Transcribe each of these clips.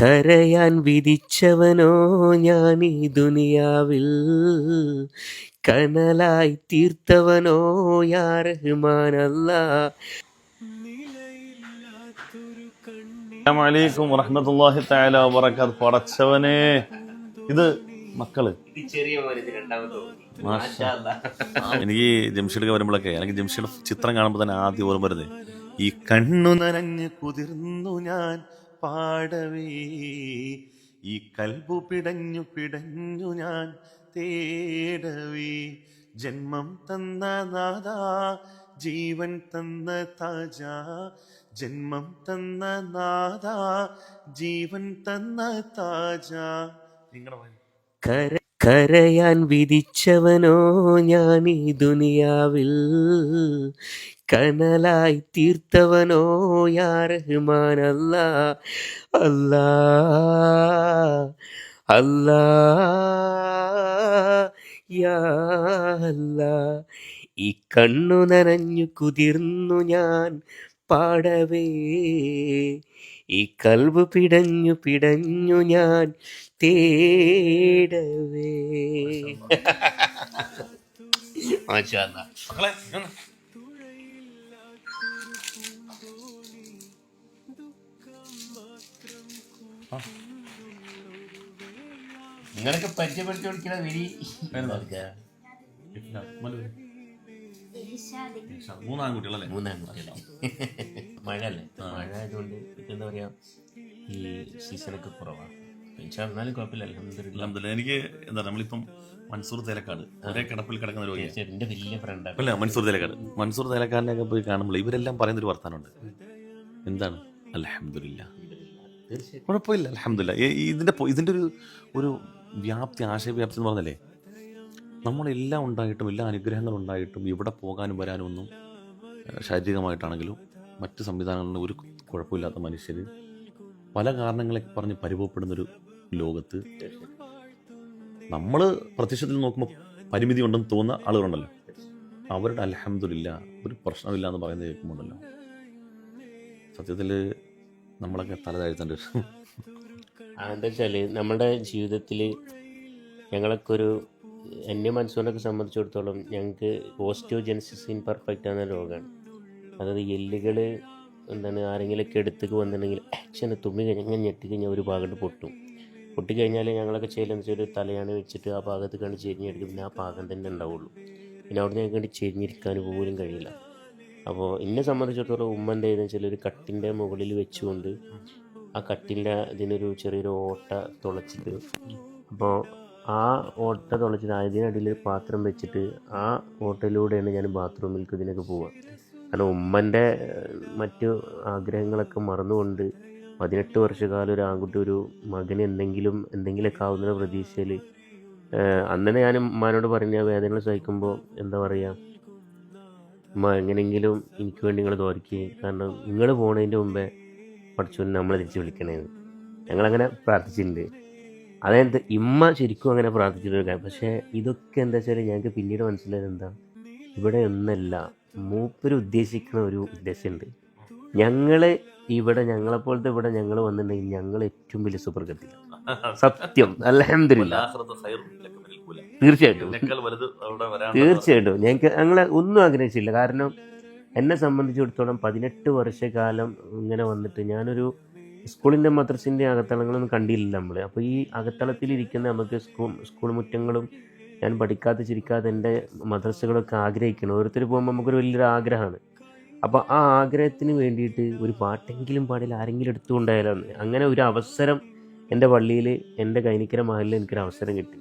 കരയാൻ വിധിച്ചവനോ ഞാൻ ഈ ദുനിയാവിൽ, കനലായി തീർത്തവനോ യാ റഹ്മാനല്ലാ. അസ്സലാമു അലൈക്കും വറഹ്മത്തുള്ളാഹി തആല വബറകാത്ത്. പടച്ചവനെ, ഇത് മക്കള് എനിക്ക് ജംഷീദ് വരുമ്പോഴൊക്കെ അല്ലെങ്കിൽ ജംഷീദ് ചിത്രം കാണുമ്പോൾ തന്നെ ആദ്യം ഓർമ്മ വരുന്നത് ഈ കണ്ണു നനഞ്ഞ് കുതിർന്നു ഞാൻ പാടവേ, ഈ കൽബു പിടഞ്ഞു പിടഞ്ഞു ഞാൻ തേടവേ, ജന്മം തന്ന നാദാ ജീവൻ തന്ന താജ, ജന്മം തന്ന നാദാ ജീവൻ തന്ന താജ. കരയാൻ വിധിച്ചവനോ ഞാൻ ഈ ദുനിയാവിൽ, കനലായി തീർത്തവനോ യാ റഹ്മാനല്ലാ. അല്ലാ അല്ലാ യാ അല്ലാ. ഈ കണ്ണു നനഞ്ഞു കുതിർന്നു ഞാൻ പാടവേ, ഈ കൽബ് പിടഞ്ഞു പിടഞ്ഞു ഞാൻ തേടവേ. മാഷാ അല്ലാ. മക്കളെ നിങ്ങളൊക്കെ പരിചയപ്പെടുത്തി കൊടുക്കണ വിരി മൂന്നാൺകുട്ടികളല്ലേ? മൂന്നാൺകുട്ടികളെ. മഴ അല്ലേ, മഴ ആയതുകൊണ്ട് എന്താ പറയാ, ഈ സീസണൊക്കെ കുറവാണ്. എന്നാലും കുഴപ്പമില്ല, അൽഹംദുലില്ലാഹ്. എനിക്ക് എന്താ, നമ്മളിപ്പം മൻസൂർ തേലക്കാട് ഒരേ കിടപ്പിൽ കിടക്കുന്ന ഒരു എന്റെ വലിയ ഫ്രണ്ടാണ്. അല്ല, മൻസൂർ തേലക്കാടിനെയൊക്കെ പോയി കാണുമ്പോൾ ഇവരെല്ലാം പറയുന്നൊരു വർത്താനമുണ്ട്. എന്താണ്? അൽഹംദുലില്ലാഹ്, കുഴപ്പമില്ല, അൽഹംദുലില്ലാഹ്. ഇതിൻ്റെ ഒരു വ്യാപ്തി, ആശയവ്യാപ്തി എന്ന് പറഞ്ഞല്ലേ, നമ്മളെല്ലാം ഉണ്ടായിട്ടും എല്ലാ അനുഗ്രഹങ്ങളും ഉണ്ടായിട്ടും ഇവിടെ പോകാനും വരാനും ഒന്നും ശാരീരികമായിട്ടാണെങ്കിലും മറ്റ് സംവിധാനങ്ങളിലും ഒരു കുഴപ്പമില്ലാത്ത മനുഷ്യർ പല കാരണങ്ങളെ പറഞ്ഞ് പരിഭവപ്പെടുന്നൊരു ലോകത്ത് നമ്മൾ പ്രത്യക്ഷത്തിൽ നോക്കുമ്പോൾ പരിമിതി ഉണ്ടെന്ന് തോന്നുന്ന ആളുകളുണ്ടല്ലോ, അവരുടെ അൽഹംദുലില്ലാഹ് ഒരു പ്രശ്നമില്ല എന്ന് പറയുന്നത് കേൾക്കുമ്പോണ്ടല്ലോ, സത്യത്തിൽ നമ്മളൊക്കെ തല താഴ്ത്തേണ്ടി വരും. എന്താ വെച്ചാൽ നമ്മുടെ ജീവിതത്തിൽ ഞങ്ങളൊക്കെ ഒരു, എന്നെ മൻസൂറിനൊക്കെ സംബന്ധിച്ചിടത്തോളം ഞങ്ങൾക്ക് ഓസ്റ്റിയോജെനസിസ് ഇംപെർഫെക്റ്റ് എന്ന രോഗമാണ്. അതായത് എല്ലുകൾ എന്താണ്, ആരെങ്കിലുമൊക്കെ എടുത്തേക്ക് വന്നിട്ടുണ്ടെങ്കിൽ ആക്ഷന് തുമ്മി കഴിഞ്ഞാൽ ഞെട്ടിക്കഴിഞ്ഞാൽ ഒരു ഭാഗത്ത് പൊട്ടിക്കഴിഞ്ഞാൽ ഞങ്ങളൊക്കെ ചെയ്യലെന്ന് വെച്ചാൽ ഒരു തലയാണ് വെച്ചിട്ട് ആ ഭാഗത്ത് കണ്ട് ചെരിഞ്ഞെടുക്കും. പിന്നെ ആ ഭാഗം തന്നെ ഉണ്ടാവുള്ളൂ. പിന്നെ അവിടെ ഞങ്ങൾക്ക് വേണ്ടി ചെരിഞ്ഞിരിക്കാൻ പോലും കഴിയില്ല. അപ്പോൾ എന്നെ സംബന്ധിച്ചിടത്തോളം ഉമ്മൻ്റെ ഏതെന്ന് വെച്ചാൽ ഒരു കട്ടിൻ്റെ മുകളിൽ വെച്ചുകൊണ്ട് ആ കട്ടിൻ്റെ ഇതിനൊരു ചെറിയൊരു ഓട്ട തുളച്ചിട്ട്, അപ്പോൾ ആ ഓട്ട തുളച്ചിട്ട് അതിനടിയിൽ പാത്രം വെച്ചിട്ട് ആ ഓട്ടയിലൂടെയാണ് ഞാൻ ബാത്റൂമിലേക്ക് ഇതിനൊക്കെ പോവുക. കാരണം ഉമ്മൻ്റെ മറ്റു ആഗ്രഹങ്ങളൊക്കെ മറന്നുകൊണ്ട് 18 വർഷക്കാലം ഒരു ആൺകുട്ടി, ഒരു മകന് എന്തെങ്കിലുമൊക്കെ ആവുന്ന പ്രതീക്ഷയിൽ അന്നേ ഞാൻ ഉമ്മാനോട് പറഞ്ഞ വേദനകൾ സഹിക്കുമ്പോൾ എന്താ പറയുക, ഉമ്മ എങ്ങനെയെങ്കിലും എനിക്ക് വേണ്ടി നിങ്ങൾ തോൽക്കുകയും, കാരണം നിങ്ങൾ പോണതിൻ്റെ മുമ്പേ പഠിച്ചോണ്ട് നമ്മളെ തിരിച്ച് വിളിക്കണേന്ന് ഞങ്ങളങ്ങനെ പ്രാർത്ഥിച്ചിട്ടുണ്ട്. അതായത് ഇമ്മ ശരിക്കും അങ്ങനെ പ്രാർത്ഥിച്ചിട്ടൊരു. പക്ഷേ ഇതൊക്കെ എന്താ വെച്ചാൽ ഞങ്ങൾക്ക് പിന്നീട് മനസ്സിലായത് എന്താ, ഇവിടെ ഒന്നല്ല, മൂപ്പര് ഉദ്ദേശിക്കുന്ന ഒരു ഉദ്ദേശമുണ്ട്. ഞങ്ങളെപ്പോലത്തെ ഇവിടെ ഞങ്ങൾ വന്നിട്ടുണ്ടെങ്കിൽ ഞങ്ങൾ ഏറ്റവും വലിയ സുപ്രഗതി. സത്യം, അൽഹംദുലില്ലാഹ്. തീർച്ചയായിട്ടും ഞങ്ങളെ ഒന്നും ആഗ്രഹിച്ചില്ല. കാരണം എന്നെ സംബന്ധിച്ചിടത്തോളം 18 വർഷക്കാലം ഇങ്ങനെ വന്നിട്ട് ഞാനൊരു സ്കൂളിൻ്റെ മദ്രസിൻ്റെ അകത്തളങ്ങളൊന്നും കണ്ടില്ല നമ്മൾ. അപ്പോൾ ഈ അകത്തളത്തിലിരിക്കുന്ന നമുക്ക് സ്കൂൾ മുറ്റങ്ങളും ഞാൻ പഠിക്കാതെ ചിരിക്കാതെ എൻ്റെ മദ്രസകളൊക്കെ ആഗ്രഹിക്കണം. ഓരോരുത്തർ പോകുമ്പോൾ നമുക്കൊരു വലിയൊരു ആഗ്രഹമാണ്. അപ്പോൾ ആ ആഗ്രഹത്തിന് വേണ്ടിയിട്ട് ഒരു പാട്ടെങ്കിലും പാടില്ല, ആരെങ്കിലും എടുത്തുകൊണ്ടായാലും. അങ്ങനെ ഒരു അവസരം എൻ്റെ പള്ളിയിൽ, എൻ്റെ കൈനിക്കര മഹലിൽ എനിക്കൊരു അവസരം കിട്ടി.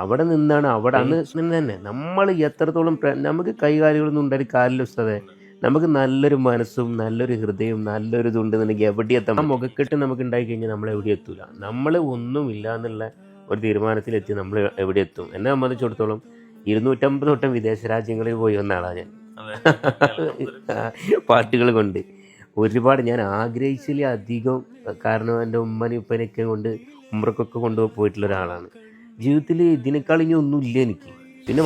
അവിടെ നിന്നാണ്, അവിടെ അന്ന് തന്നെ നമ്മൾ എത്രത്തോളം നമുക്ക് കൈകാലുകളൊന്നും ഉണ്ടായി കാലിൽ ഉസ്താദേ, നമുക്ക് നല്ലൊരു മനസ്സും നല്ലൊരു ഹൃദയവും നല്ലൊരു ഇതുണ്ടെന്നുണ്ടെങ്കിൽ എവിടെ എത്താം. ആ മുഖക്കെട്ട് നമുക്ക് ഉണ്ടായി കഴിഞ്ഞാൽ നമ്മൾ എവിടെ എത്തൂല. നമ്മൾ ഒന്നുമില്ല എന്നുള്ള ഒരു തീരുമാനത്തിലെത്തി നമ്മൾ എവിടെ എത്തും. എന്നെ സംബന്ധിച്ചിടത്തോളം 250 വട്ടം വിദേശ രാജ്യങ്ങളിൽ പോയി വന്ന ആളാണ് ഞാൻ. പാട്ടുകൾ കൊണ്ട് ഒരുപാട് ഞാൻ ആഗ്രഹിച്ചിലധികം. കാരണം എൻ്റെ ഉമ്മനും ഉപ്പനെയൊക്കെ കൊണ്ട് ഉമ്രക്കൊക്കെ കൊണ്ടുപോയിട്ടുള്ള ഒരാളാണ്. ജീവിതത്തിൽ ഇതിനേക്കാൾ ഇനി ഒന്നുമില്ല എനിക്ക്. പിന്നെ